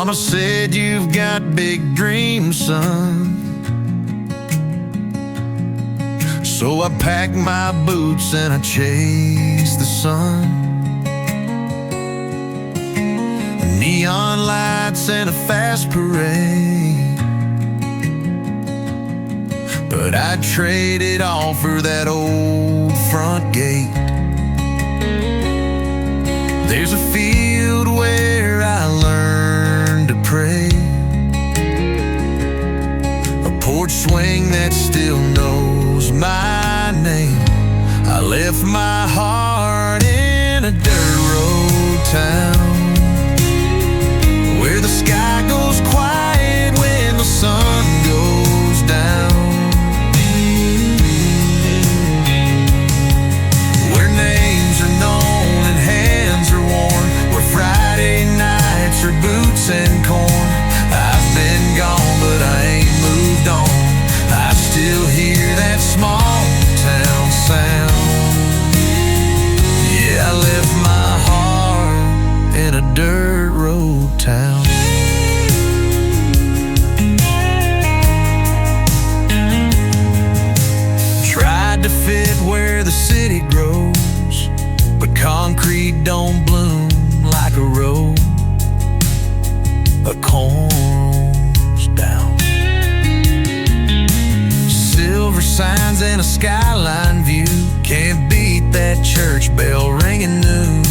Mama said you've got big dreams, son. So I packed my boots and I chased the sun. Neon lights and a fast parade, but I'd trade it all for that old front gate. There's a field where I learned to pray, a porch swing that still knows my name. I left my heart in a dirt road town, where the sky goes quiet when the sun goes down, where names are known and hands are worn, where Friday nights are boots and corn. I've been gone, but I ain't moved on. I still hear that small town sound. Yeah, I left my heart in a dirt road town. Tried to fit where the city grows, but concrete don't bloom like a rose. A corn's down. Silver signs and a skyline view can't beat that church bell ringing noon.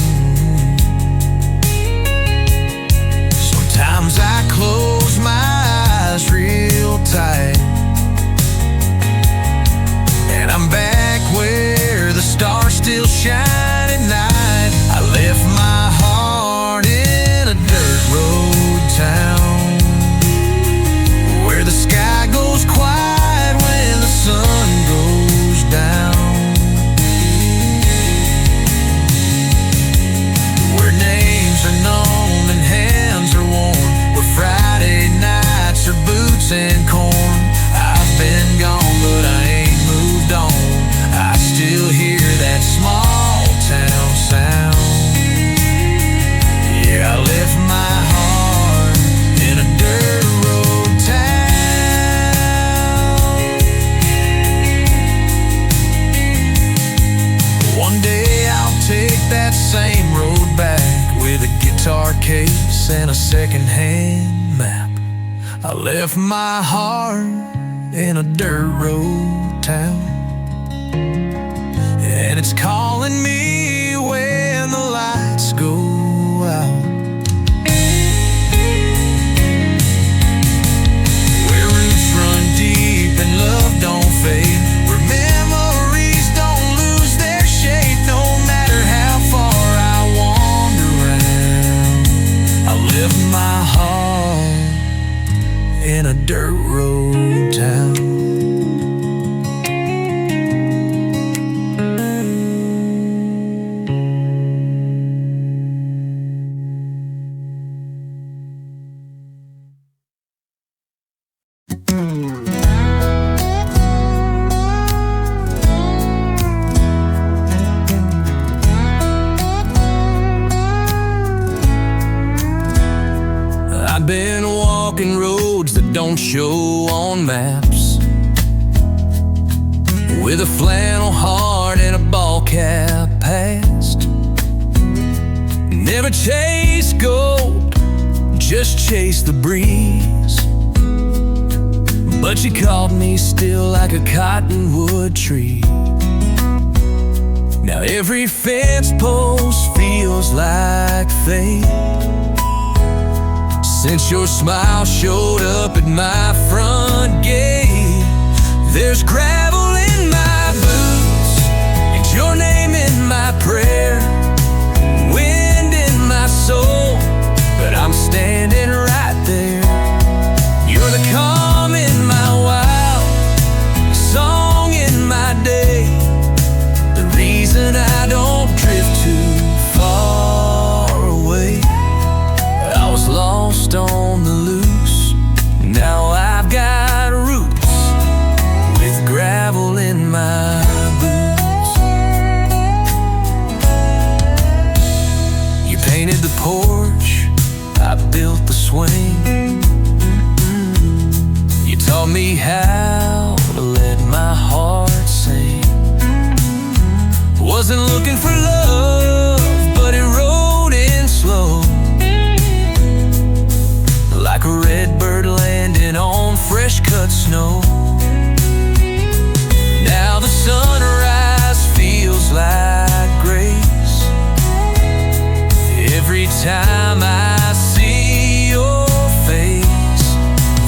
Sometimes I close my eyes real tight, and I'm back where the stars still shine at night. I left my heart in a dirt road town, where the sky goes quiet when the sun goes down, where names are known and hands are worn, where Friday nights are boots and corn. I've been gone, but I ain't moved on. I still hear that small town sound. Yeah, I left my heart in a dirt road town. One day I'll take that same road back, with a guitar case and a second-hand map. I left my heart in a dirt road town, and it's calling me when the lights go out, where roots run deep and love don't fade, where memories don't lose their shape no matter how far I wander around. I left my heart in a dirt road town. I've been walking roads that don't show on maps, with a flannel heart and a ball cap past. Never chase gold, just chase the breeze, but you caught me still like a cottonwood tree. Now every fence post feels like fate, since your smile showed up at my front gate. There's gravel in my boots and your name in my prayer, wind in my soul, but I'm standing right there. You're the calm in my wild, the song in my day, the reason I don't drift too far away. I was lost on the loose, now I've got roots with grass Wasn't looking for love, but it rode in slow, like a red bird landing on fresh cut snow. Now the sunrise feels like grace every time I see your face.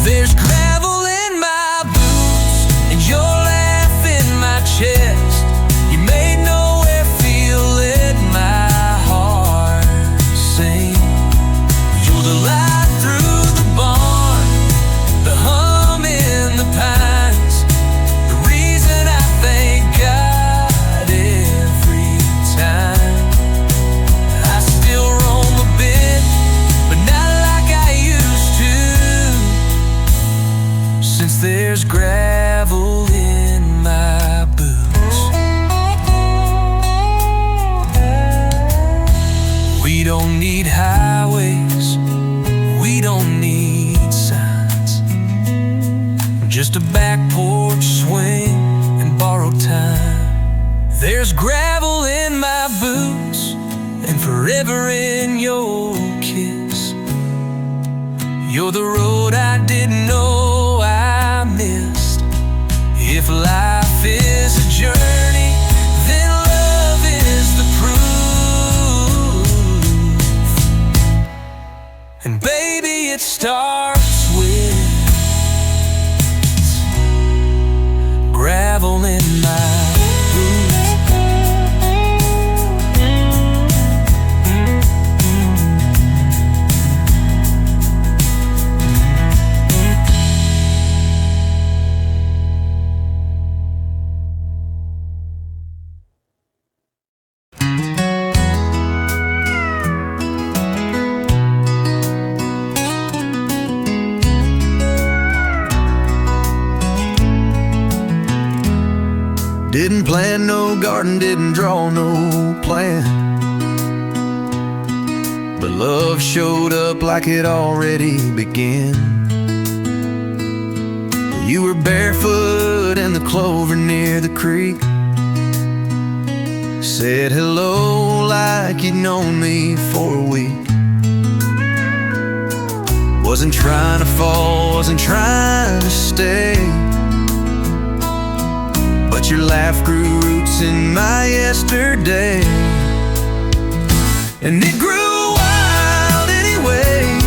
There's gravel in my boots and your laugh in my chest. You made nowhere feel let my heart sing. You're the light through the barn, the hum in the pines, the reason I thank God every time. I still roam a bit, but not like I used to, since there's gravel in my boots. We don't need highways, we don't need signs, just a back porch swing and borrowed time. There's gravel in my boots and forever in your kiss. You're the road I didn't know I missed. If life is a journey, then love is the proof. And baby, it starts with gravel in my boots. Didn't plant no garden, didn't draw no plan, but love showed up like it already began. You were barefoot in the clover near the creek, said hello like you'd known me for a week. Wasn't trying to fall, wasn't trying to stay, but your laugh grew roots in my yesterday. And it grew wild anyway,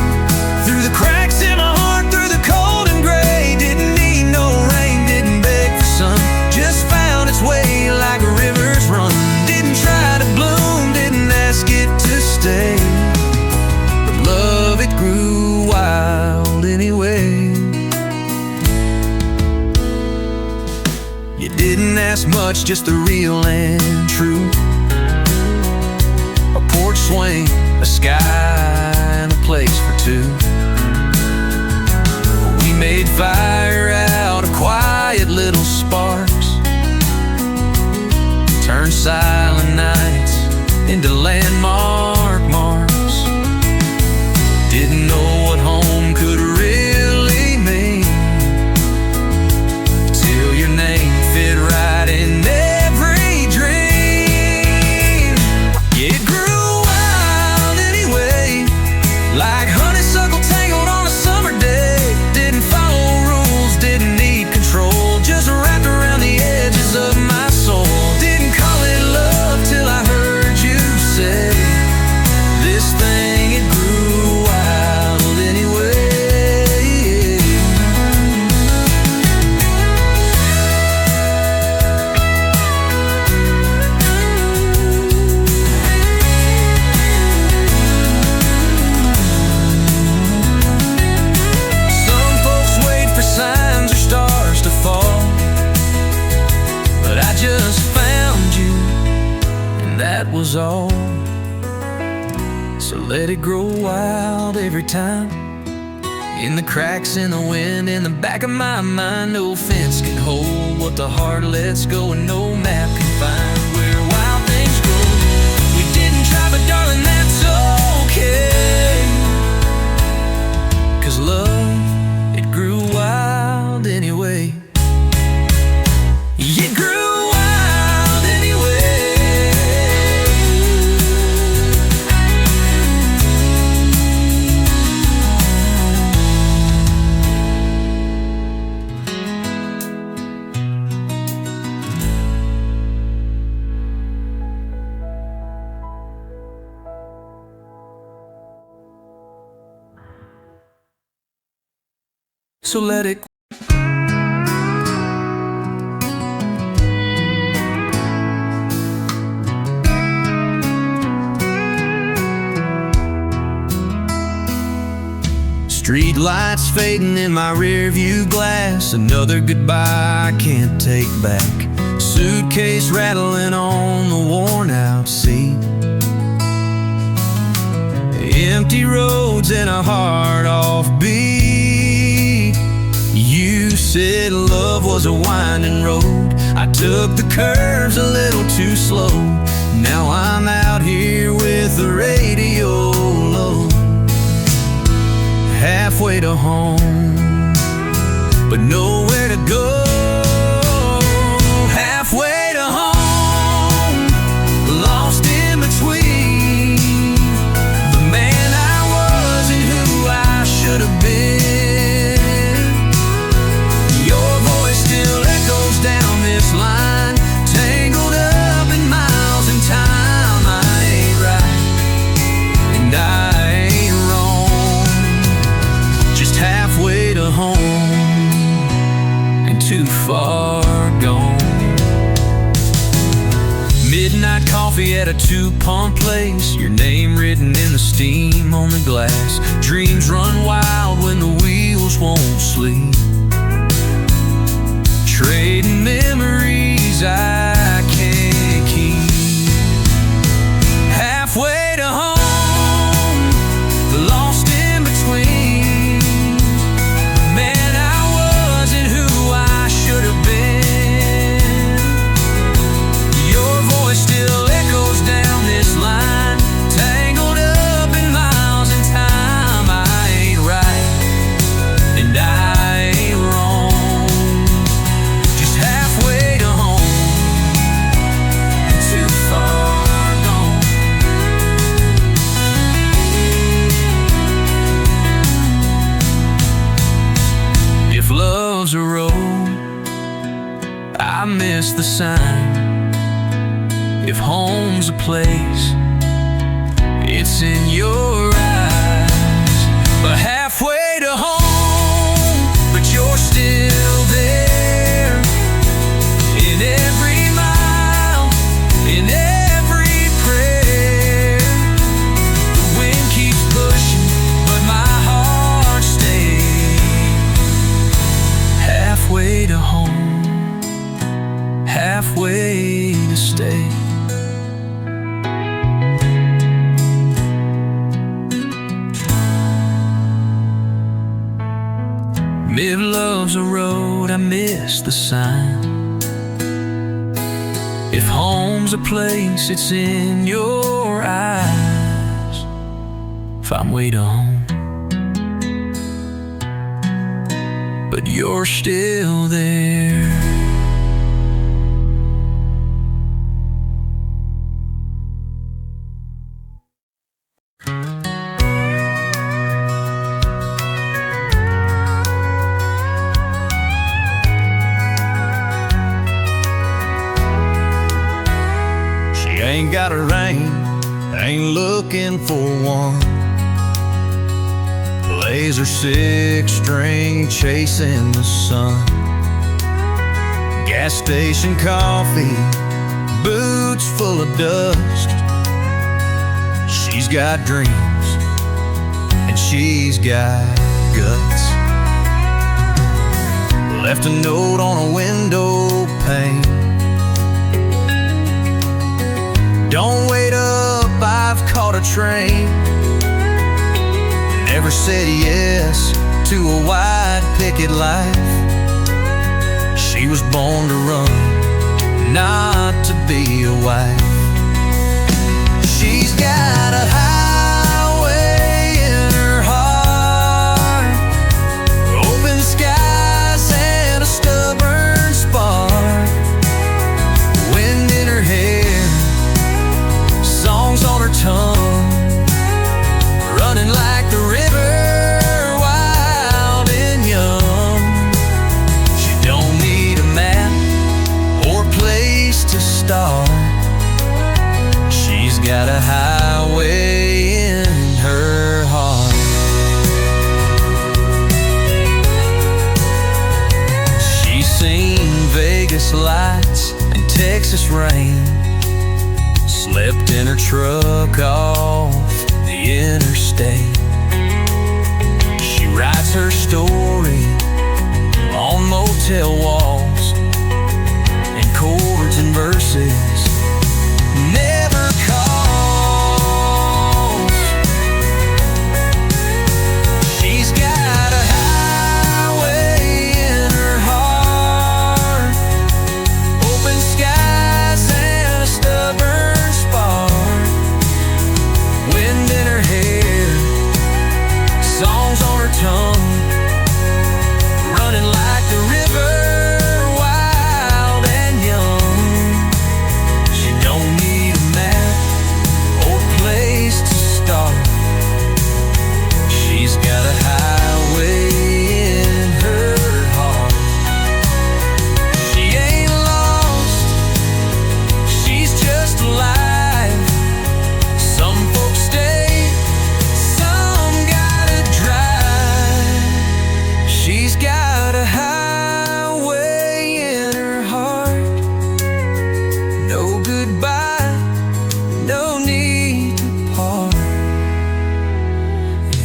through the cracks in my heart, through the cold and gray. Didn't need no rain, didn't beg for sun, just found its way like rivers run. Didn't try to bloom, didn't ask it to stay, but love, it grew wild anyway. You didn't ask much, just the real and true. A porch swing, a sky, and a place for two. We made fire out of quiet little sparks, turned silent nights into landmark marks. Didn't know what home could really mean till your name fit right in every dream. Yeah, it grew wild anyway, like honeysuckle tangled on a summer day. Didn't follow rules, didn't need control, just wrapped around the edges of my soul. Didn't call it love till I heard you say, this thing, it grew wild anyway. Some folks wait for signs or stars to fall, but I just found you, and that was all. So let it grow wild every time, in the cracks, in the wind, in the back of my mind. No fence can hold what the heart lets go, and no map can find where wild things grow. We didn't try, but darling, that's okay, 'cause love, it grew wild anyway. It grew wild anyway. so let it. Street lights fading in my rearview glass, another goodbye I can't take back. Suitcase rattling on the worn out seat. Empty roads and a heart off beat. You said love was a winding road. I took the curves a little too slow. Now I'm out here with the radio low, halfway to home, but nowhere to go. Halfway to home, lost in between the man I was and who I should have been. Your voice still echoes down this line, tangled up in miles and time. I ain't right, and I ain't wrong, just halfway to home and too far gone. Midnight coffee at a two-pump place, your name written in the steam on the glass. Dreams run wild when the wheels won't sleep, trading memories I can't keep. Halfway to home, lost in between the man I was and who I should have been. Your voice still echoes down this line, tangled up in miles and time. I ain't right, and I ain't wrong, just halfway to home and too far gone. If love's a road, I miss the sign. If home's a place, it's in your eyes. But halfway to home, but you're still there. In every mile, in every prayer. The wind keeps pushing, but my heart stays. Halfway to home, halfway to stay. If love's a road, I miss the sign. If home's a place, it's in your eyes. If I'm way to home, but you're still there. Ain't got a ring, ain't looking for one. Laser 6-string chasing the sun. Gas station coffee, boots full of dust. She's got dreams and she's got guts. Left a note on a window pane. Don't wait up, I've caught a train. Never said yes to a white picket life. She was born to run, not to be a wife. She's got a highway in her heart, open skies and a stubborn spark. Wind in her hair, songs on her tongue, running like the river, wild and young. She don't need a map or place to start. She's got a highway in her heart. in her truck off the interstate. She writes her story on motel walls and chords and verses never calls. She's got a highway in her heart, open skies and a stubborn spark, wind in her hair, songs on her tongue, running like the river, wild and young. She don't need a map or place to start. She's got a highway in her heart. She ain't lost, she's just alive. Some folks stay, some gotta drive. She's got a highway in her heart. No goodbye, no need to part.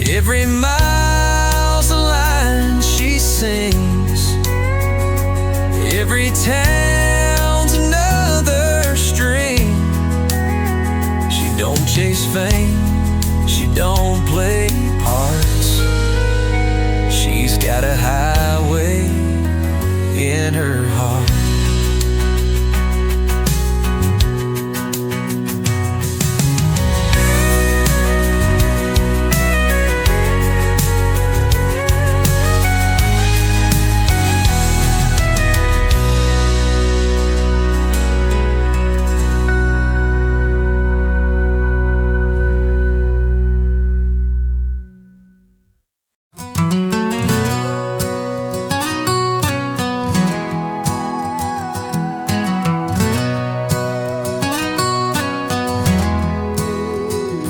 Every mile's a line she sings, every town's another string. She don't chase fame, she don't play parts. She's got a highway in her heart.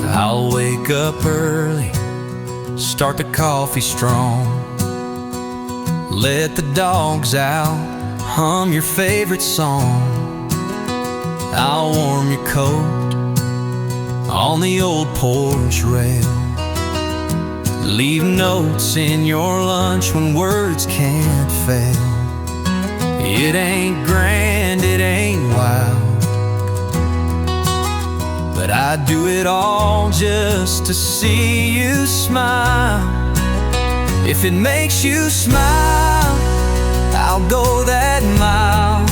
I'll wake up early, start the coffee strong, let the dogs out, hum your favorite song. I'll warm your coat on the old porch rail, leave notes in your lunch when words can't fail. It ain't grand, it ain't wild, but I'd do it all just to see you smile. If it makes you smile, I'll go that mile,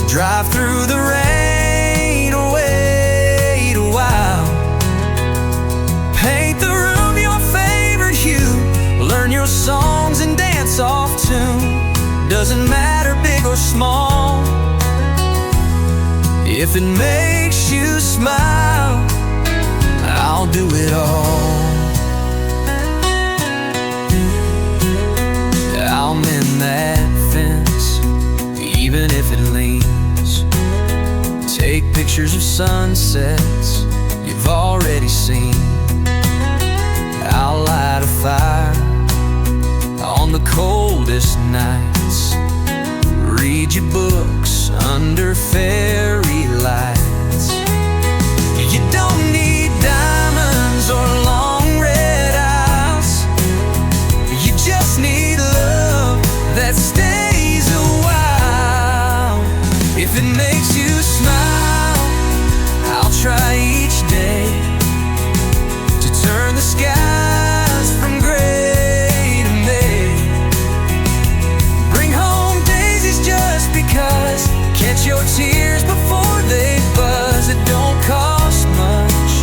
drive through the rain or wait a while, paint the room your favorite hue, learn your songs and dance off tune. Doesn't matter big or small, if it makes you smile, I'll do it all. I'll mend that fence, even if it leans, take pictures of sunsets you've already seen. I'll light a fire on the coldest nights, read your books under fairy lights. You don't need diamonds or long red eyes, you just need love that stays a while. If it makes you smile, I'll try each day to turn the skies from gray to May. Bring home daisies just because, catch your tears before they buzz. It don't cost much,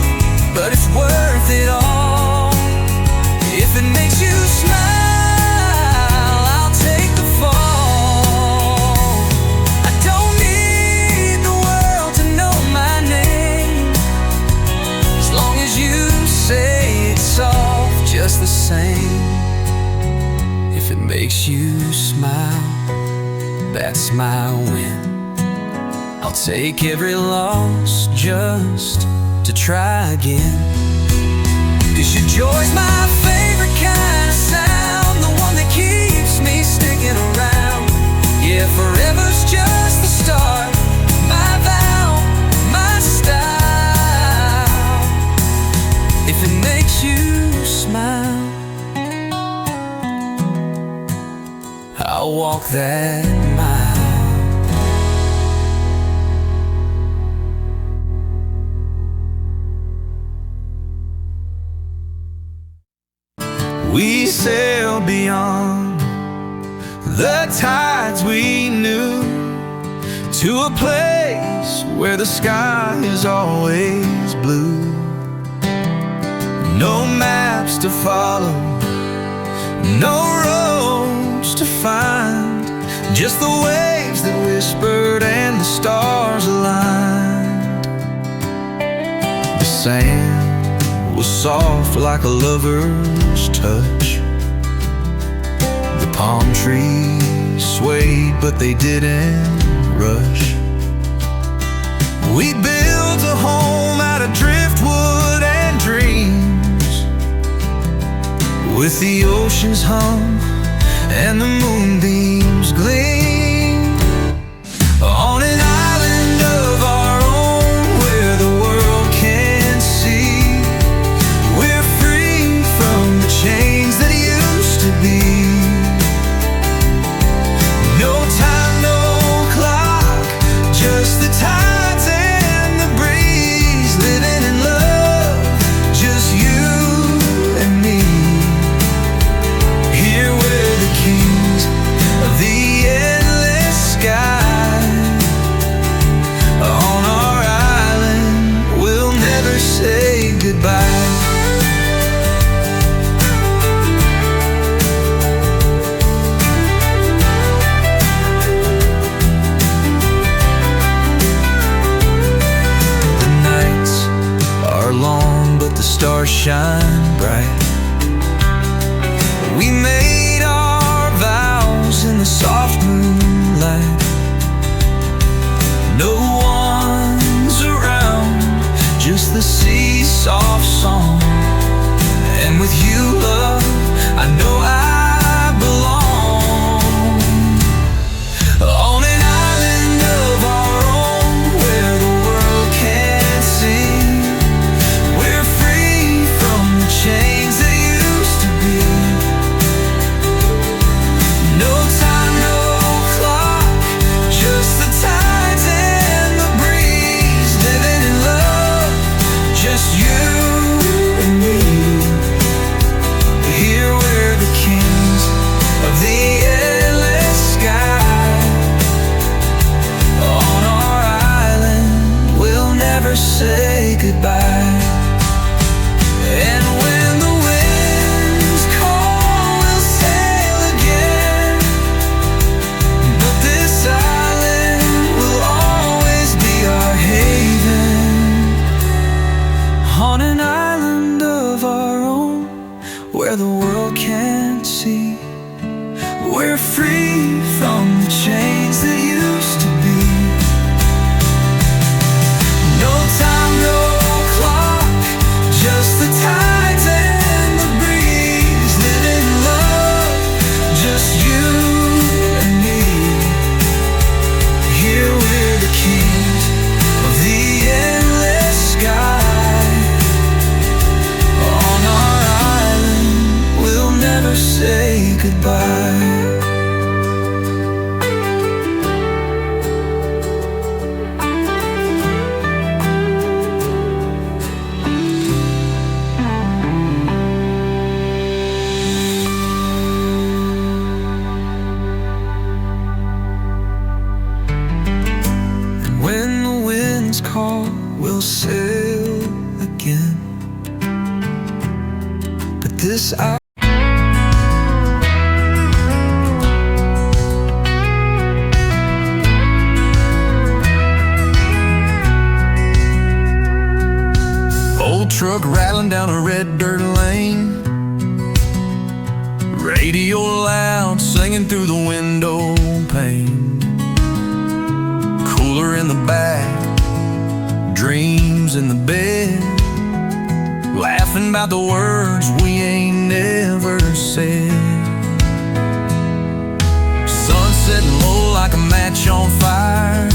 but it's worth it all. If it makes you smile, I'll take the fall. I don't need the world to know my name, as long as you say it's all just the same. If it makes you smile, that's my win. I'll take every loss just to try again. 'Cause your joy's my favorite kind of sound, the one that keeps me sticking around. Yeah, forever's just the start, my vow, my style. walk that mile. We sail beyond the tides we knew, to a place where the sky is always blue. No maps to follow, no roads to find, just the waves that whispered and the stars aligned. The sand was soft like a lover's touch. The palm trees swayed, but they didn't rush. We built a home out of driftwood and dreams, with the ocean's hum and the moonbeams gleam, on an island of our own where the world can't see. We're free from the chains that used to be. No time, no clock, just the tides and the breeze, living in love, just you and me. Here we're the kings of the endless sky. On our island, we'll never say goodbye. The nights are long, but the stars shine bright. We made our vows in the soft moonlight. No one's around, just the sea's soft song. And with you, love, I know I belong. On an island of our own where the world can't see. We're free from the chains that used to be. No time, no clock, just the tides and the breeze, living in love, just you and me. Here we're the kings of the endless sky. On our island, we'll never say goodbye. And when the winds call, we'll sail again. But this island will always be our haven. On an island of our own where the world can't see. We're free from the chains that used to be. No time, no clock, just the tides and the breeze, living in love, just you and me. Here we're the kings of the endless sky. On our island, we'll never say goodbye. And when the winds call, we'll sail again. But this old truck rattling down a red dirt lane, radio loud singing through the window pane. Cooler in the back, dreams in the bed, laughing about the words we ain't never said. Sun setting low like a match on fire,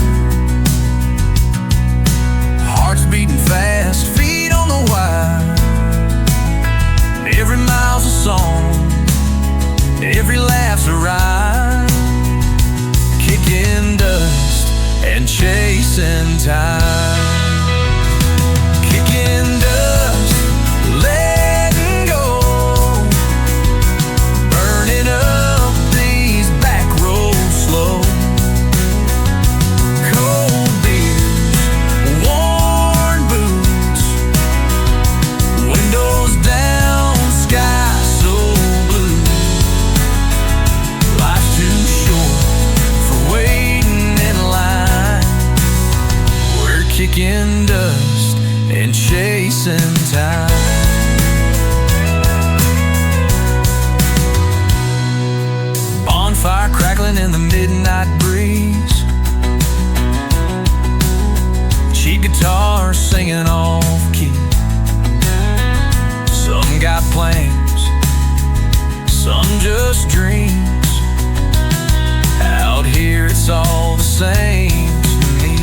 hearts beating fast, feet on the wire. Every mile's a song, every laugh's a rhyme. dust and chasing time. Bonfire crackling in the midnight breeze, cheap guitar singing off key. Some got plans, some just dreams. Out here it's all the same to me.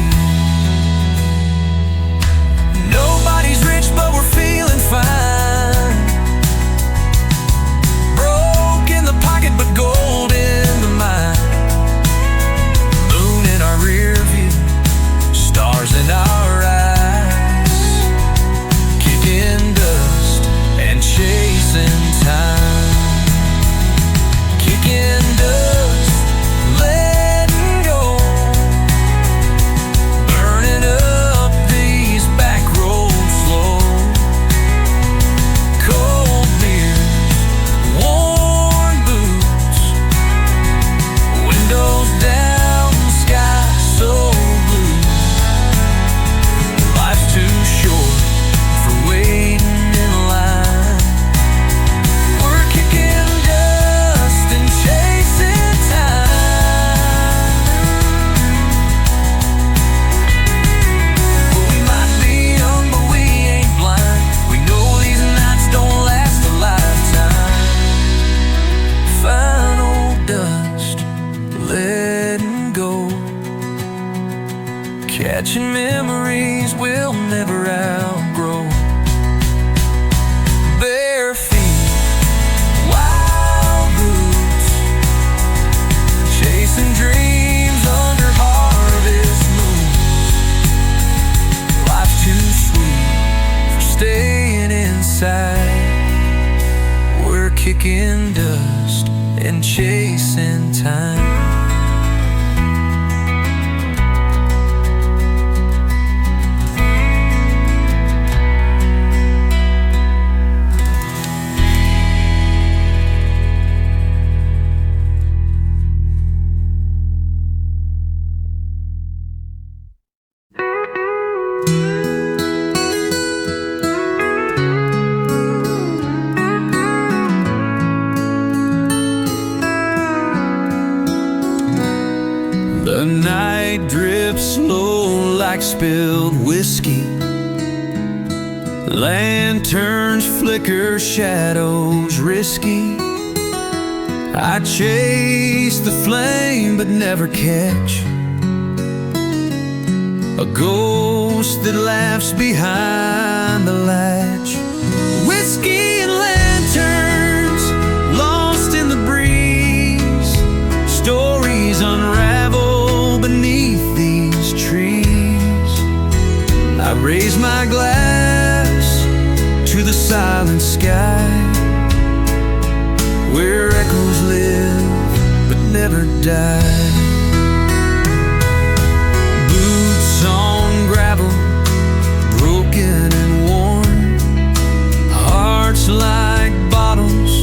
Nobody's rich but we're feeling fine. Broke in the pocket but gold in the mind. Moon in our rear view, stars in our eyes, kicking dust and chasing time. Kicking dust, letting go, burning up these back roads slow. Cold beer, worn boots, windows down, sky so blue. Life's too short for waiting in line. We're kicking dust and chasing time. Well, we might be young, but we ain't blind. We know these nights don't last a lifetime. Final dust, letting go, catching memories we'll never outgrow. Bare feet, wild roots, chasing dreams under harvest moons. Life's too sweet for staying inside. We're kicking dust and chasing time. The night drips slow like spilled whiskey. Lanterns flicker, shadows risky. I chase the flame but never catch a ghost that laughs behind the latch. Whiskey and lanterns lost in the breeze. Stories unravel beneath these trees. I raise my glass to the silent sky, where echoes live but never die. Boots on gravel, broken and worn, hearts like bottles,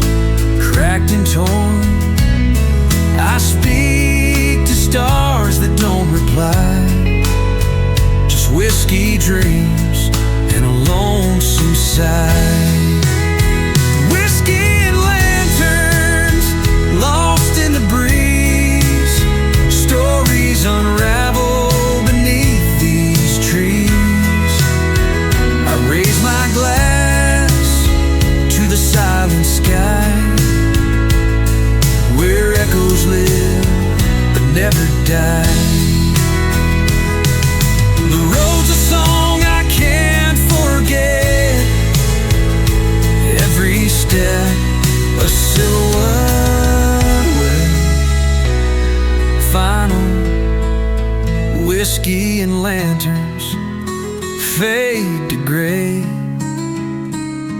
cracked and torn. I speak to stars that don't reply, just whiskey dreams and a lonesome sigh. Whiskey and lanterns lost in the breeze. Stories unravel beneath these trees. I raise my glass to the silent sky, where echoes live but never die. The road's a song I can't forget. Every step a silhouette wet. Final whiskey and lanterns fade to gray,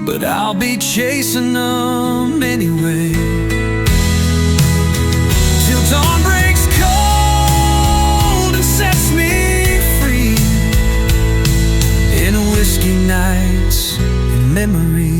but I'll be chasing them anyway. Till dawn breaks cold and sets me free, in whiskey nights and memory.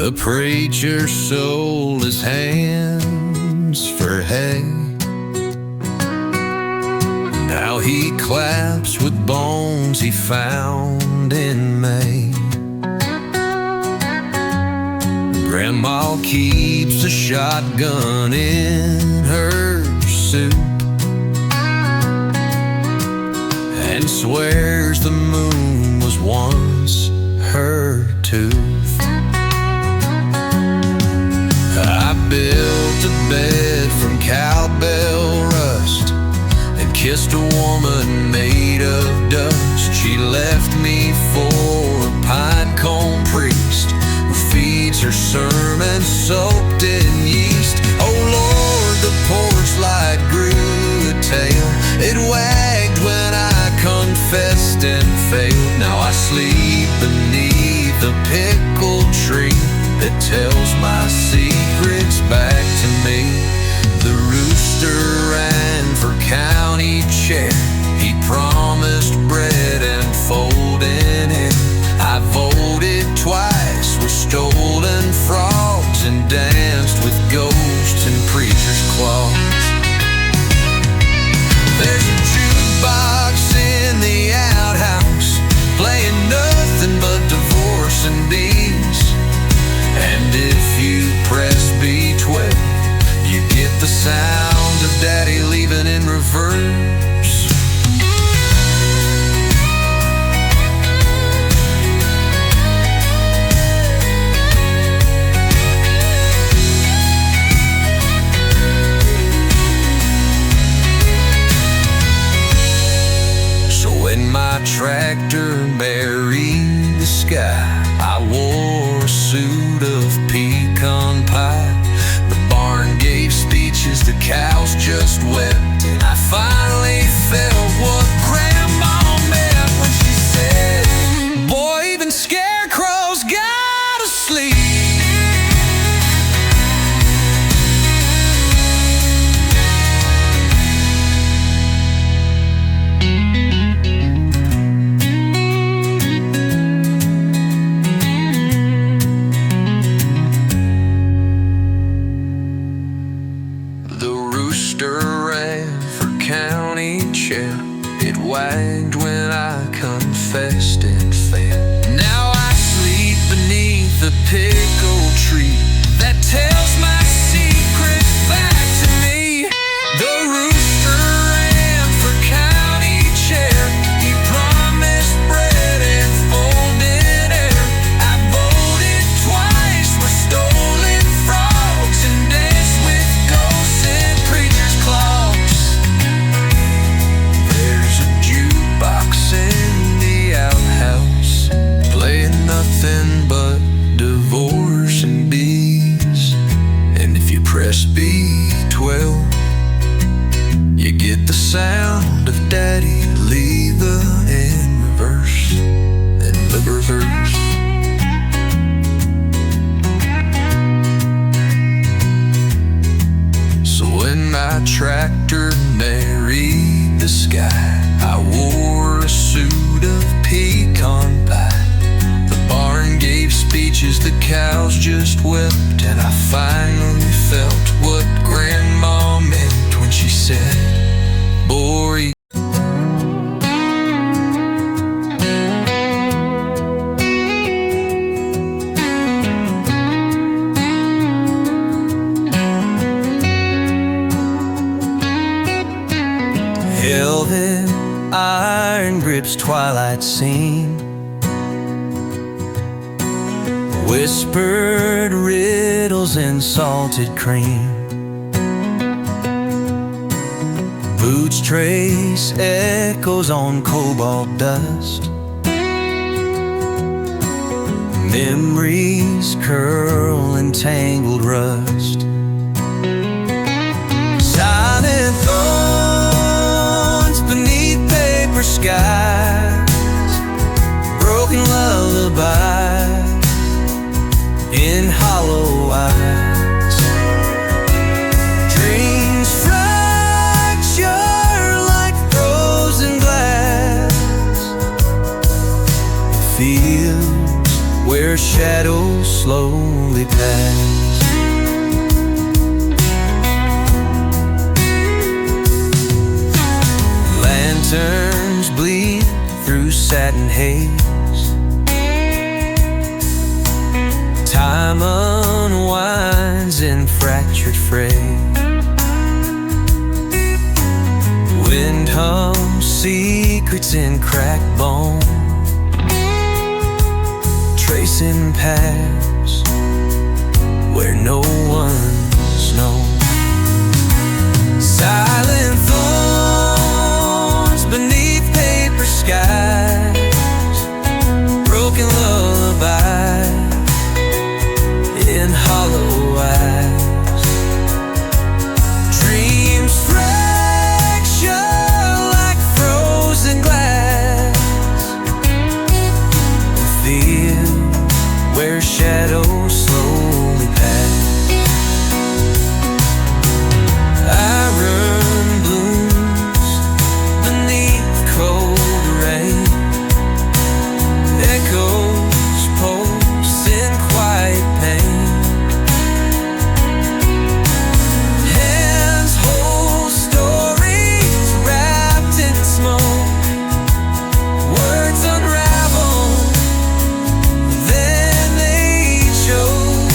The preacher sold his hands for hay. Now he claps with bones he found in May. Grandma keeps a shotgun in her suit and swears the moon was once her tooth. I built a bed from cowbell rust and kissed a woman made of dust. She left me for a pine-cone priest who feeds her sermon soaked in yeast. Oh Lord, the porch light grew a tail. It wagged when I confessed and failed. Now I sleep beneath the pickle tree that tells my secrets back to me. The rooster ran for county chair. He promised bread and folding hair. I voted twice with stolen frogs and danced with ghosts in preacher's cloths. There's a jukebox in the outhouse playing nothing but divorce and bees. And if you press B12, you get the sound of Daddy leaving in reverse. So when my tractor buried the sky, I wore a suit of pecan pie. The barn gave speeches, the cows just wept, and I finally felt what Grandma meant when she said, boy, even scarecrows gotta sleep. It wagged when I confessed and failed. Now I sleep beneath the pickle tree that tells my secrets back to me. The rooster ran for county chair. He promised bread and folded hair. I voted twice with stolen frogs and danced with ghosts in preacher's cloths. Box in the outhouse, playing nothing but divorce and bees. And if you press B12, you get the sound of Daddy leaving in reverse and the reverse. So when my tractor married the sky, I wore a suit of pecan pie. The barn gave speeches, the cows just wept, and I finally felt what Grandma meant when she said, boy, velvet iron grips twilight scene, whispered riddles in salted cream. Boots trace echoes on cobalt dust. Memories curl in tangled rust. Silent thorns beneath paper skies, broken lullabies in hollow eyes. Dreams fracture like frozen glass. Fields where shadows slowly haze. Time unwinds in fractured phrase. Wind hums secrets in cracked bone, tracing paths where no one's known. Silent thorns beneath paper skies, broken lullaby in hollow eyes. Dreams fracture like frozen glass, feel where shadows slowly pass. Iron blooms beneath cold rain, echoes pulse in quiet pain. Hands hold stories wrapped in smoke, words unravel, then they choke.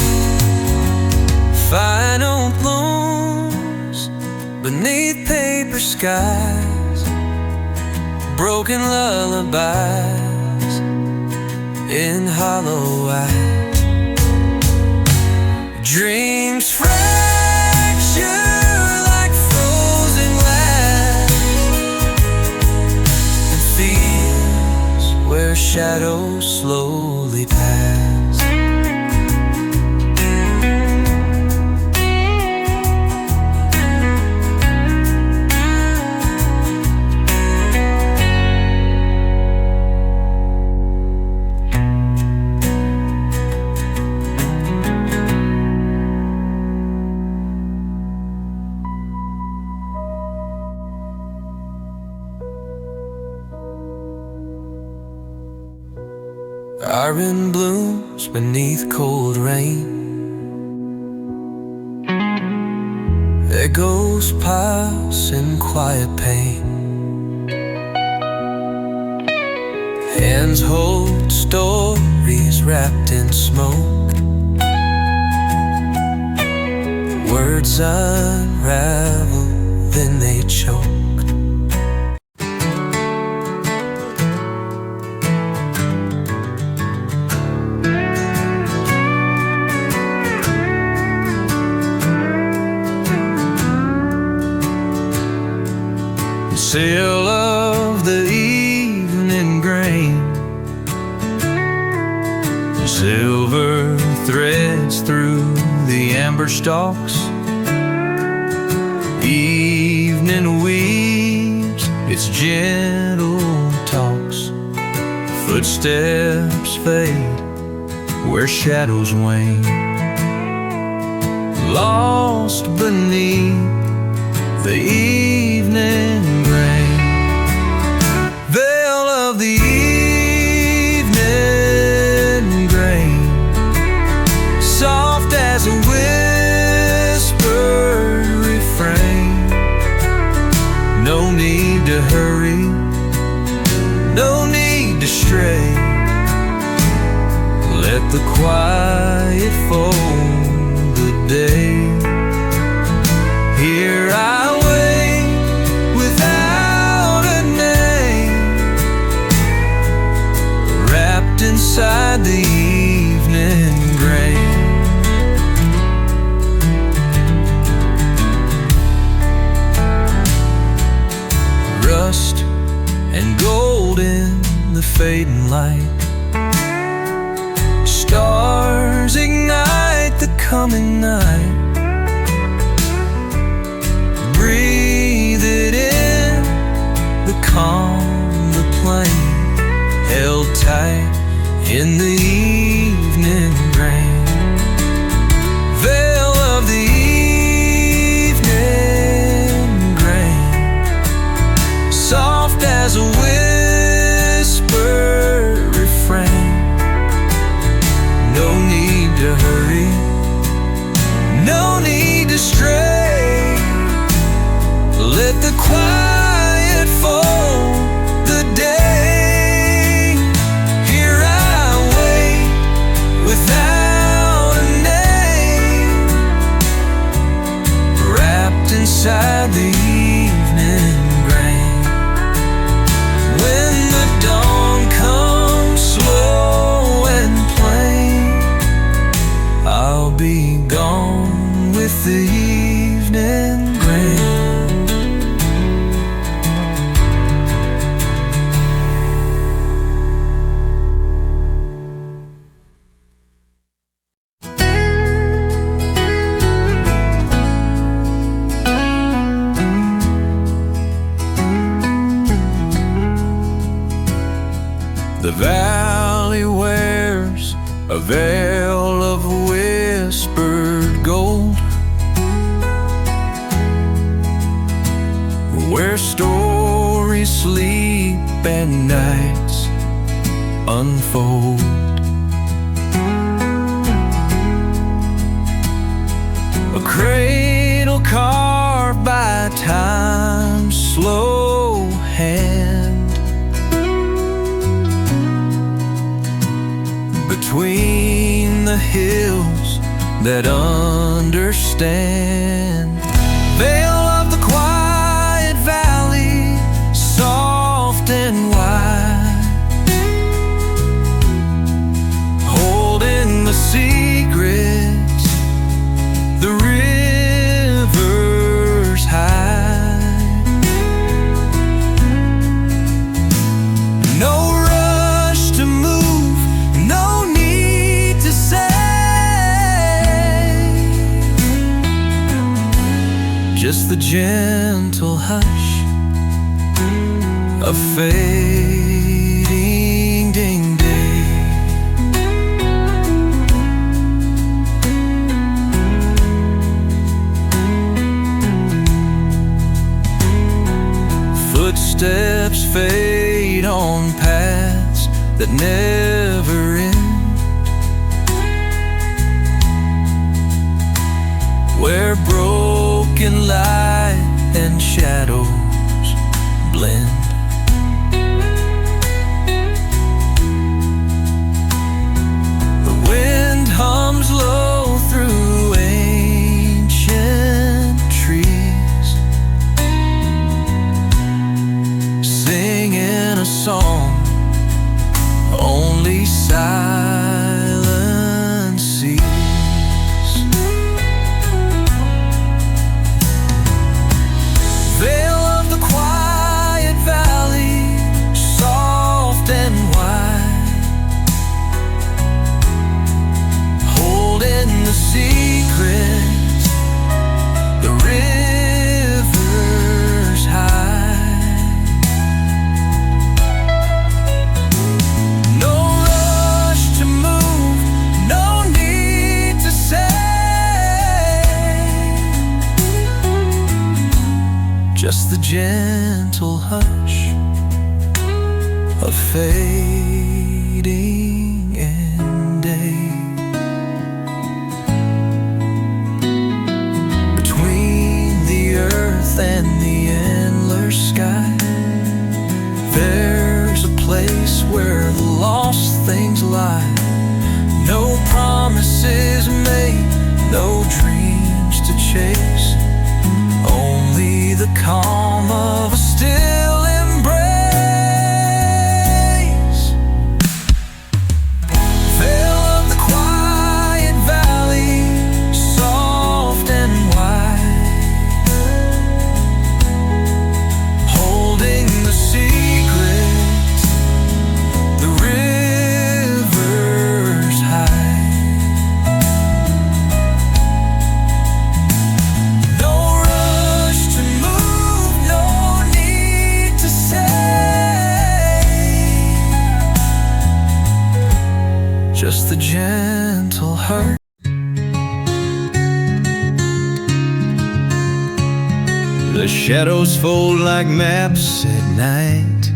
Final blooms beneath paper skies, broken lullabies in hollow eyes. Dreams fracture like frozen glass, and fears where shadows slowly pass. Iron blooms beneath cold rain, echoes pulse in quiet pain. Hands hold stories wrapped in smoke, words unravel, then they choke. Seal of the evening grain, silver threads through the amber stalks. Evening weaves its gentle talks. Footsteps fade where shadows wane, lost beneath the evening grain. Veil of the evening grain, soft as a whispered refrain. No need to hurry, no need to stray. Let the quiet fold the day. Here I wait without a name, wrapped inside the evening grain. Rust and gold in the fading light, stars ignite the coming night. Breathe it in, the calm, the plain, held tight in the evening rain. Veil of the evening grain, soft as a whispered refrain. inside the evening grain. When the dawn comes slow and plain, I'll be gone with the evening grain. The valley wears a veil of whispered gold, where stories sleep and nights unfold. A cradle carved by time's slow hand, between the hills that understand. Veil of the quiet valley, soft and wide, holding the secrets the rivers hide. No rush to move, no need to say, just the gentle hush of fading day. Footsteps fade on paths that never end, where broken light and shadows blend. The wind hums low through ancient trees, singing a song only silence sees. Veil of the quiet valley, soft and wide, holding the secrets the rivers hide. No rush to move, no need to say, just the gentle hush of fading in day. Between the earth and the endless sky, there's a place where the lost things lie. No promises made, no dreams to chase, only the calm of a still embrace. Veil of the quiet valley, soft and wide, holding the secrets the rivers hide. No rush to move, no need to say, just the gentle hurt. The shadows fold like maps at night,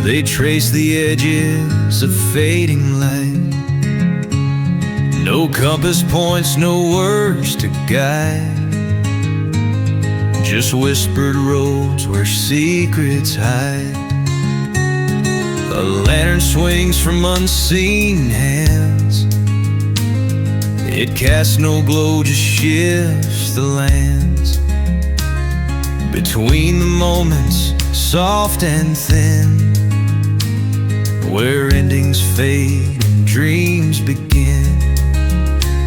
they trace the edges of fading light. No compass points, no words to guide, just whispered roads where secrets hide. A lantern swings from unseen hands, it casts no glow, just shifts the lands. between the moments, soft and thin, where endings fade and dreams begin.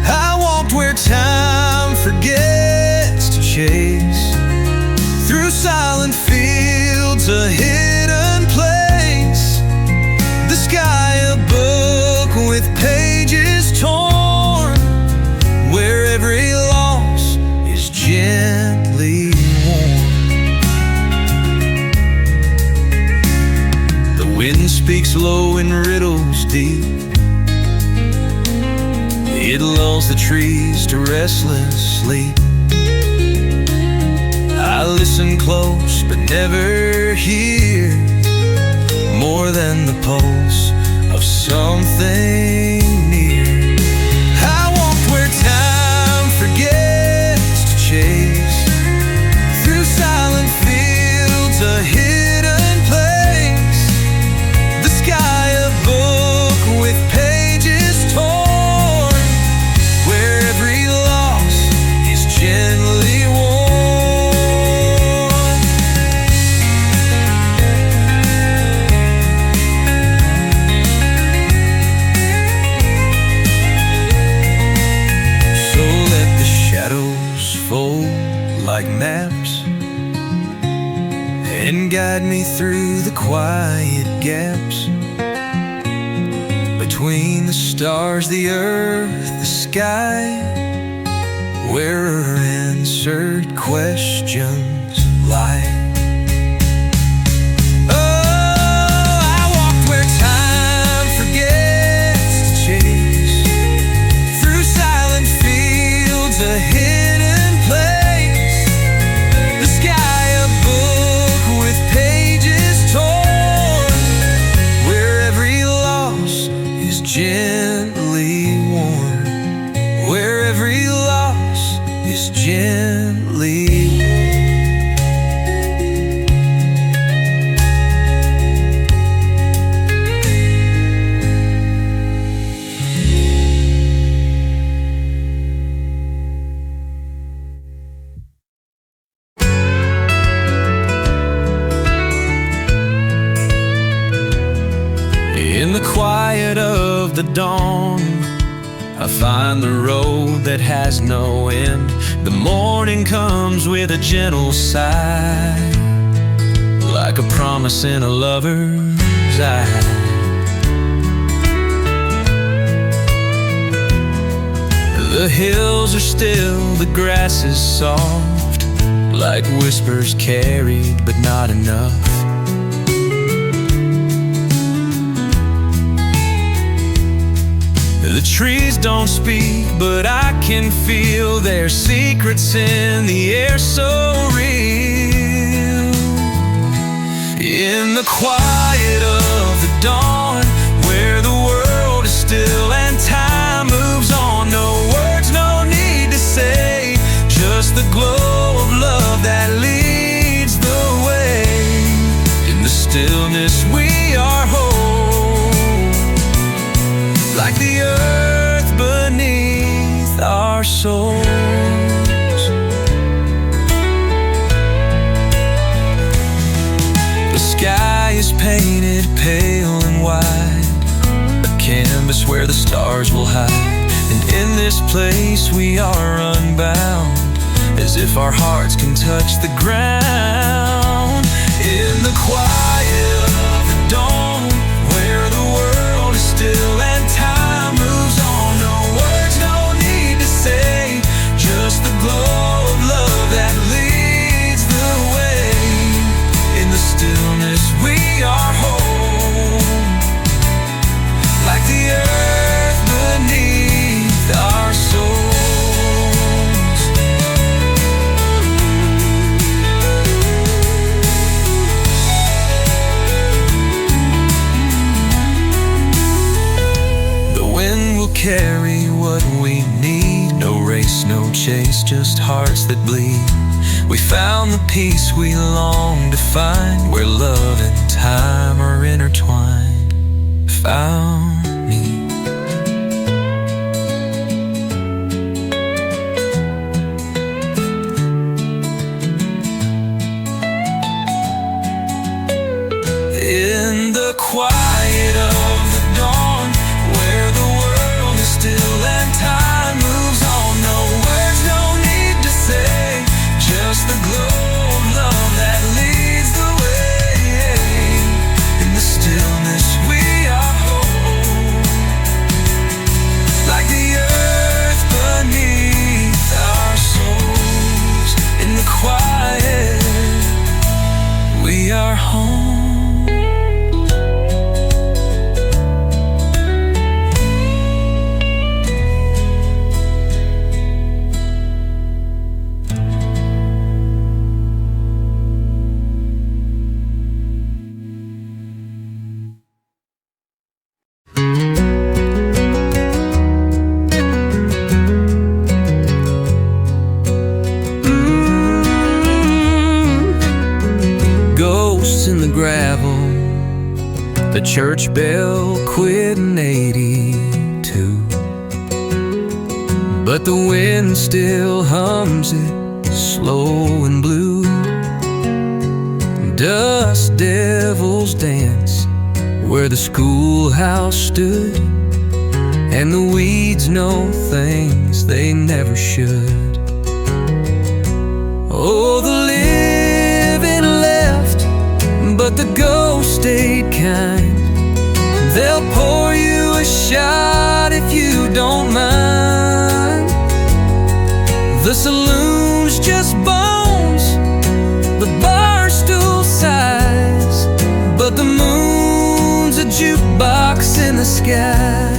I walked where time forgets to chase, through silent fields, a hidden place, the sky a book with pages torn, where every loss is gently worn. The wind speaks low in riddles deep, it lulls the trees to restless sleep. I listen close but never hear more than the pulse of something near. I walked where time forgets to chase, through silent fields, a hidden place, the sky a book with pages torn, where every loss is gently worn. Like maps, and guide me through the quiet gaps, between the stars, the earth, the sky, where unanswered questions lie. Gently worn, where every loss is gently in the quiet of the dawn. I find the road that has no end. The morning comes with a gentle sigh, like a promise in a lover's eye. The hills are still, the grass is soft, like whispers carried but not enough. The trees don't speak, but I can feel their secrets in the air so real. In the quiet of the dawn, where the world is still and time moves on, no words, no need to say, just the glow of love that leads the way. In the stillness we are whole, like the earth beneath our souls. The sky is painted pale and wide, a canvas where the stars will hide. And in this place we are unbound, as if our hearts can touch the ground. In the quiet of the dawn, where the world is still and time moves on, no words, no need to say, just the glow of love that leads the way. In the stillness we are whole, like the earth beneath our souls. Carry what we need, no race, no chase, just hearts that bleed. We found the peace we long to find, where love and time are intertwined. Found me. home. Ghosts in the gravel, the church bell quit in 82, but the wind still hums it slow and blue. Dust devils dance where the schoolhouse stood, and the weeds know things they never should. Oh, the living left, but the ghosts stayed kind. They'll pour you a shot if you don't mind. The saloon's just bones, the bar stool size, but the moon's a jukebox in the sky.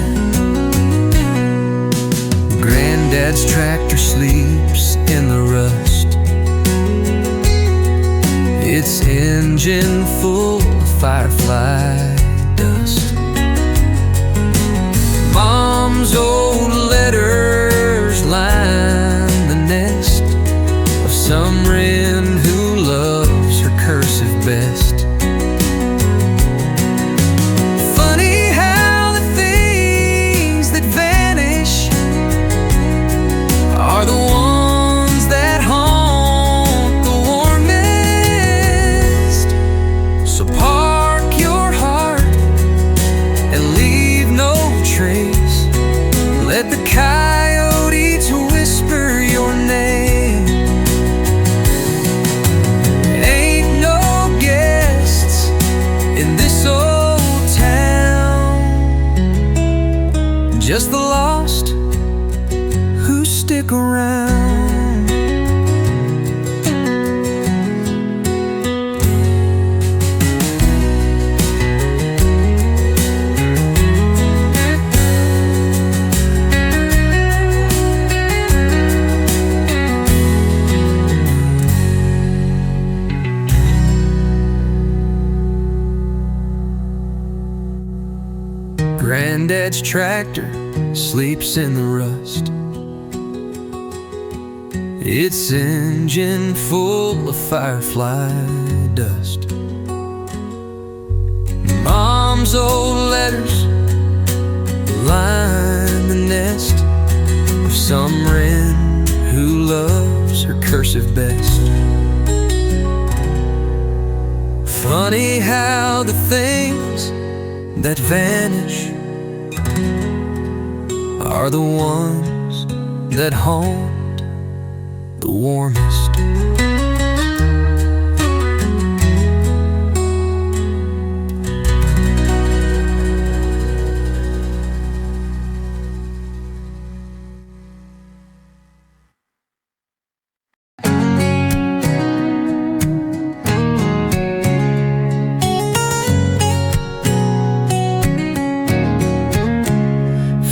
Granddad's tractor sleeps in the rust, its engine full of firefly dust. Mom's old letters line the nest of some wren who loves her cursive best. Funny how the things that vanish are the ones that haunt the warmest. So park your heart and leave no trace. Let the coyotes whisper your name. Ain't no guests in this old town, just the lost who stick around. Granddad's tractor sleeps in the rust, its engine full of firefly dust. Mom's old letters line the nest of some wren who loves her cursive best. Funny how the things that vanish are the ones that haunt the warmest.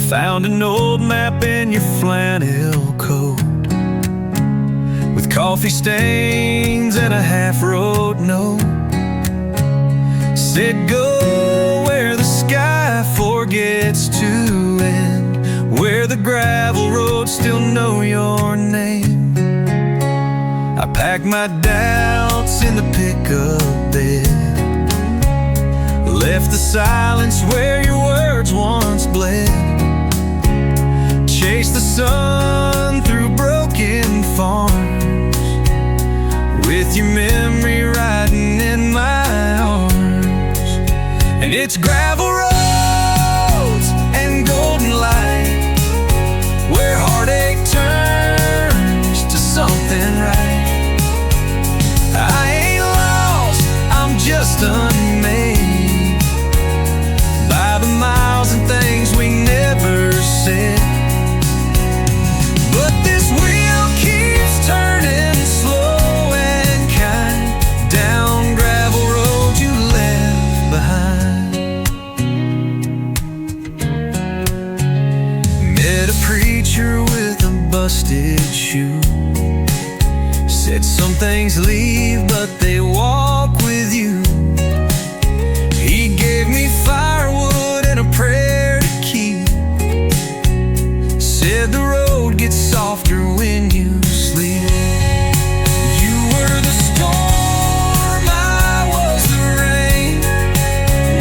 Found an old map in your flannel coat with coffee stains and a half-wrote note. Said go where the sky forgets to end, where the gravel roads still know your name. I packed my doubts in the pickup bed, left the silence where your words once bled. Chase the sun through broken farms, with your memory riding in my arms. And it's gravel roads and golden light, where heartache turns to something right. I ain't lost, I'm just unmade by the miles and things we never said. But things leave, but they walk with you. He gave me firewood and a prayer to keep. Said the road gets softer when you sleep. You were the storm, I was the rain.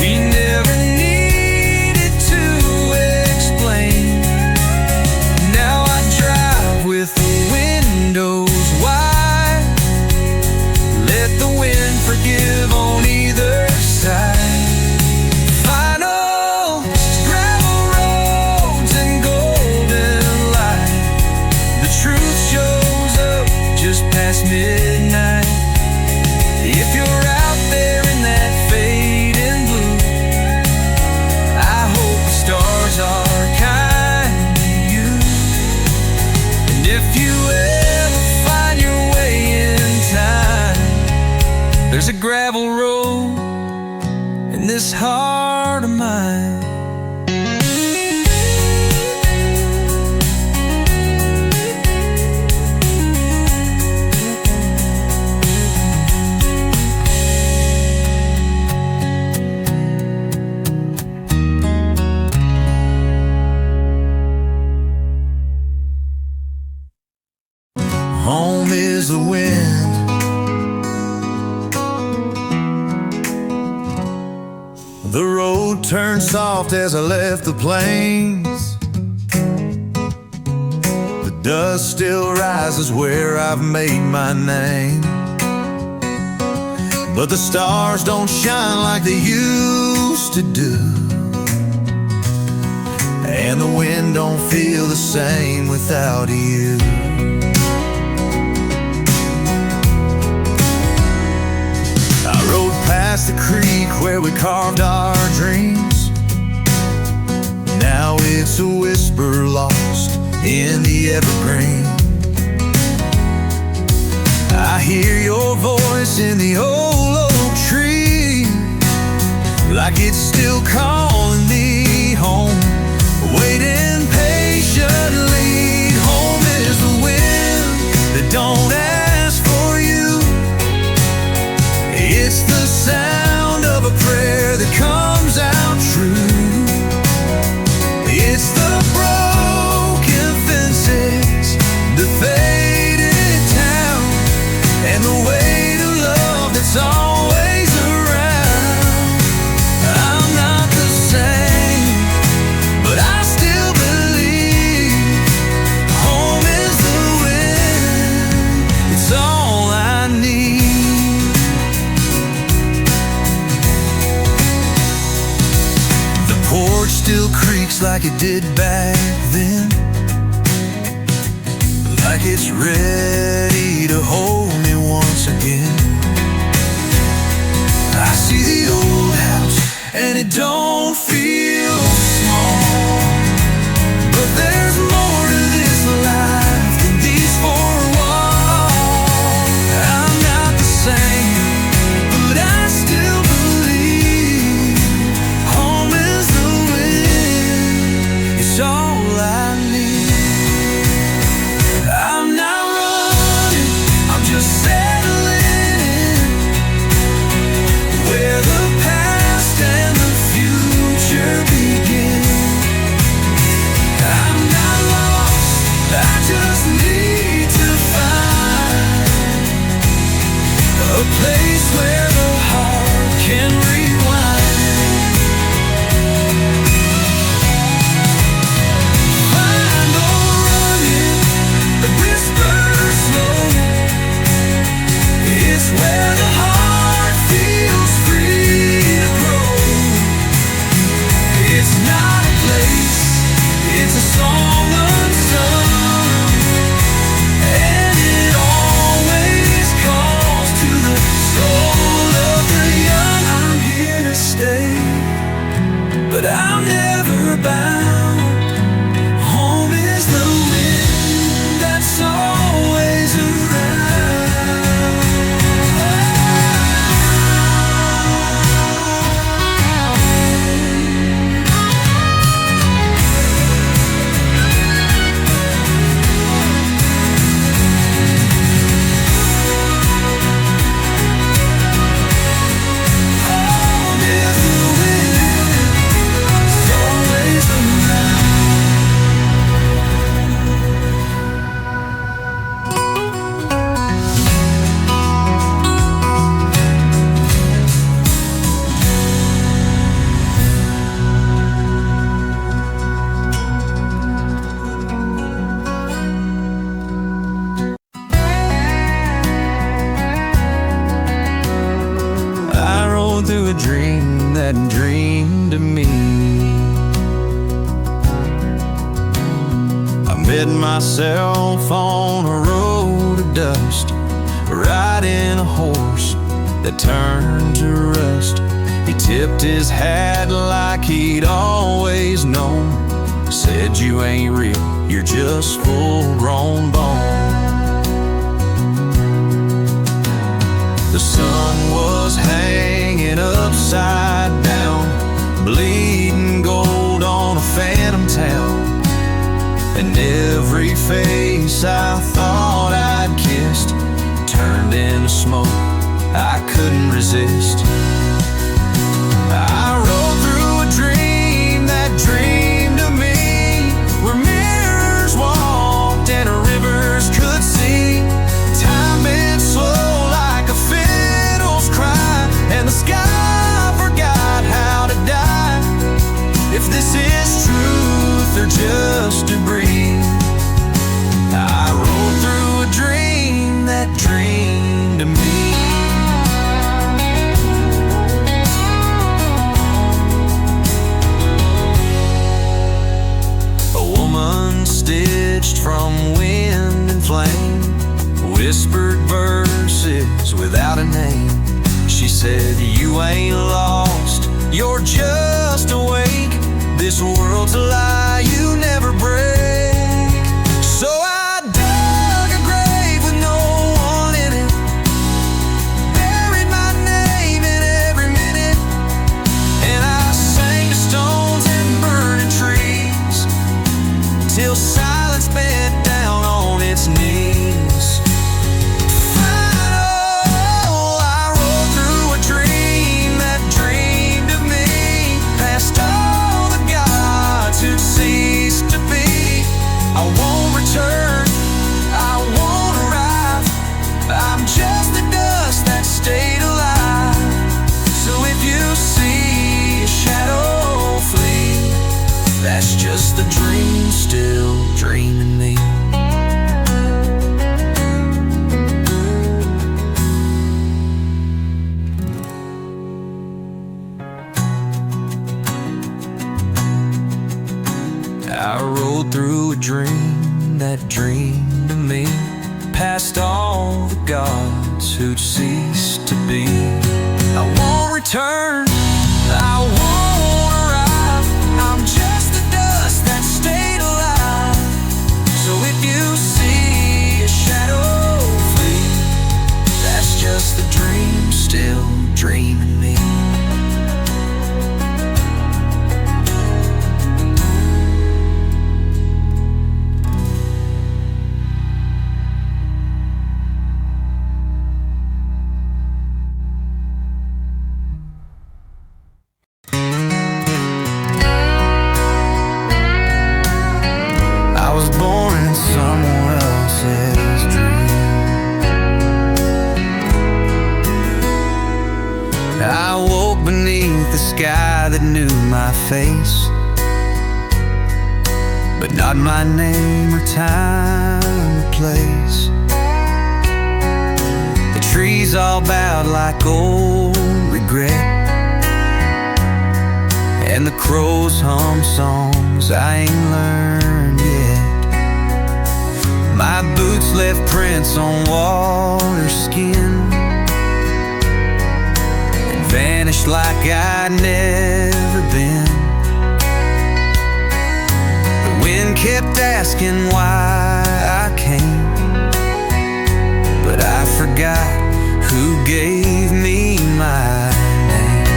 We never needed to explain. Now I drive with the windows wide. Let the wind forgive on either side. Final gravel roads and golden light. The truth shows up just past midnight. If you're out there in that fading blue, I hope the stars are kind to you. And if you ever find your way in time, there's a gravel road in this heart of mine. Home is the wind, the road turned soft as I left the plains. The dust still rises where I've made my name, but the stars don't shine like they used to do, and the wind don't feel the same without you. I rode past the creek where we carved our dreams. Now it's a whisper lost in the evergreen. I hear your voice in the old oak tree, like it's still calling me home, waiting patiently. Home is the wind that don't ask for you. It's the sound of a prayer that comes out true. It's the broken fences, the faded town, and the weight of love that's always around. I'm not the same, but I still believe home is the wind. It's all I need. The porch still creaks like it did back then, like it's ready to hold me once again. I see the old house and it don't feel small, but there's more to this life than these four walls. I'm not the same, but I still believe home is the wind. It's all I need. I'm not running, I'm just settling in, where the past and the future myself on a road of dust, riding a horse that turned to rust. He tipped his hat like he'd always known, said, "You ain't real, you're just full-grown bone." The sun was hanging upside down, bleeding gold on a phantom town. And every face I thought I'd kissed turned into smoke I couldn't resist. I rode through a dream that dreamed of me, where mirrors walked and rivers could see. Time bent slow like a fiddle's cry, and the sky forgot how to die. If this is truth or just a breeze, I rode through a dream that dreamed of me. A woman stitched from wind and flame, whispered verses without a name. She said, "You ain't lost, you're just awake. This world's a lie you never break." So I dug a grave with no one in it, buried my name in every minute, and I sang to stones and burning trees till silence bent down on its knees. Final, I rode through a dream that dreamed of me, past all the gods who'd ceased to be. I won't return, I won't arrive, I'm just the dust that stayed alive. So if you see a shadow flee, that's just the dream still dreaming me. I rode through a dream that dreamed of me, past all the gods who'd ceased to be. I won't return, I won't arrive, I'm just the dust that stayed alive. So if you see a shadow flee, that's just the dream still dreaming me. I woke beneath the sky that knew my face, but not my name or time or place. The trees all bowed like old regret, and the crows hum songs I ain't learned yet. My boots left prints on water skin, vanished like I'd never been. The wind kept asking why I came, but I forgot who gave me my name.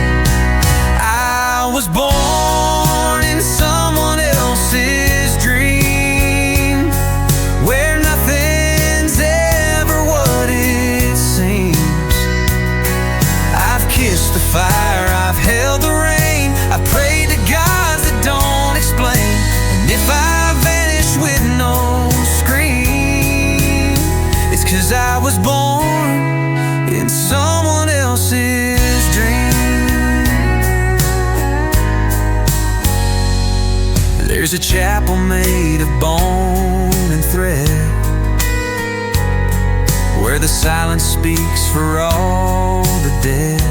I was born in someone else's dream, where nothing's ever what it seems. I've kissed the fire, I've held the rain, I prayed to gods that don't explain. And if I vanish with no scream, it's 'cause I was born in someone else's dream. There's a chapel made of bone and thread, where the silence speaks for all the dead.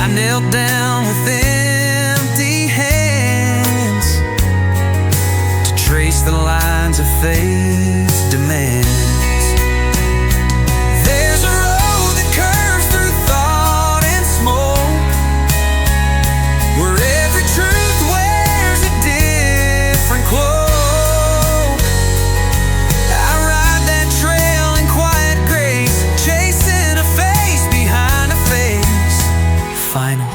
I knelt down with empty hands to faith demands. There's a road that curves through thought and smoke, where every truth wears a different cloak. I ride that trail in quiet grace, chasing a face behind a face. Final.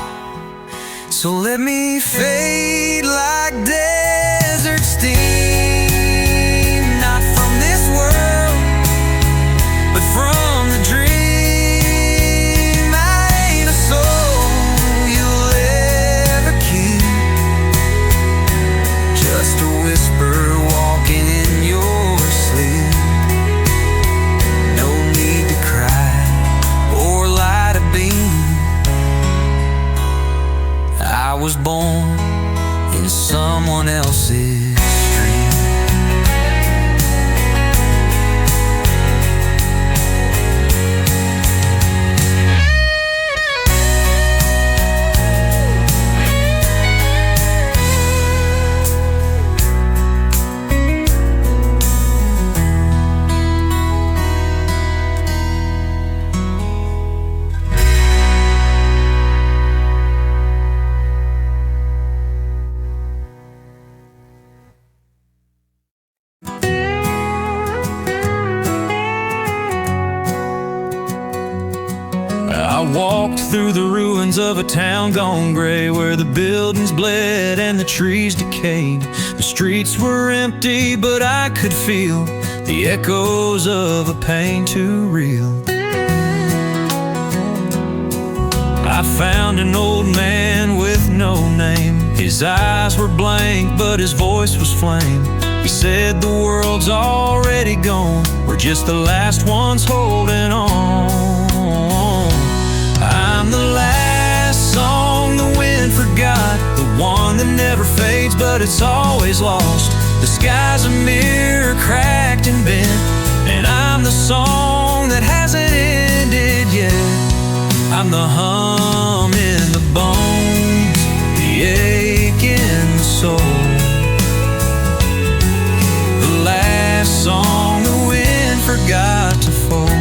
So let me fade like desert steam, not from this world, but from the dream. I ain't a soul you'll ever keep, just a whisper walking in your sleep. No need to cry or light a beam. I was born in someone else's dream. I walked through the ruins of a town gone gray, where the buildings bled and the trees decayed. The streets were empty, but I could feel the echoes of a pain too real. I found an old man with no name. His eyes were blank, but his voice was flame. He said the world's already gone, we're just the last ones holding on. I'm the last song the wind forgot, the one that never fades but it's always lost. The sky's a mirror cracked and bent, and I'm the song that hasn't ended yet. I'm the hum in the bones, the ache in the soul, the last song the wind forgot to fold.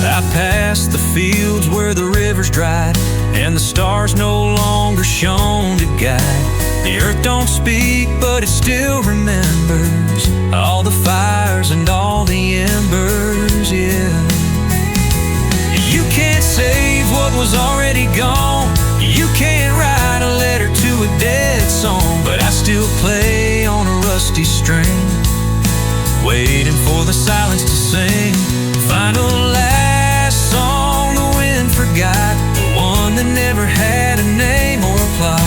I passed the fields where the rivers dried, and the stars no longer shone to guide. The earth don't speak, but it still remembers all the fires and all the embers, yeah. You can't save what was already gone. You can't write a letter to a dead song, but I still play on a rusty string, waiting for the silence to sing. Final last song the wind forgot, the one that never had a name or a plot.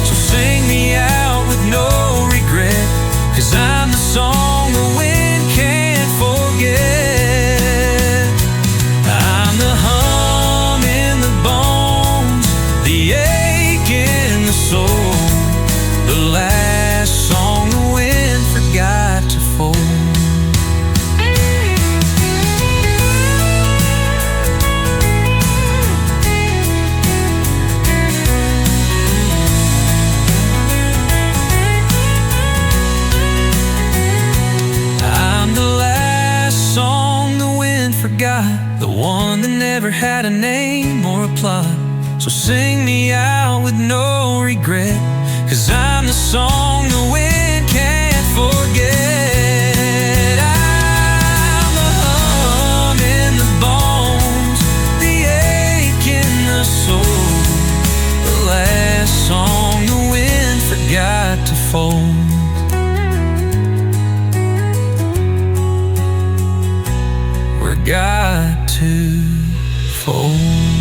So sing me out with no regret, 'cause I'm the song the wind can't forget. I'm the hum in the bones, the ache in the soul, the last song the wind forgot to fold. The one that never had a name or a plot. So sing me out with no regret, 'cause I'm the song the wind can't forget. I'm the hum in the bones, the ache in the soul, the last song the wind forgot to fold. Got to fold.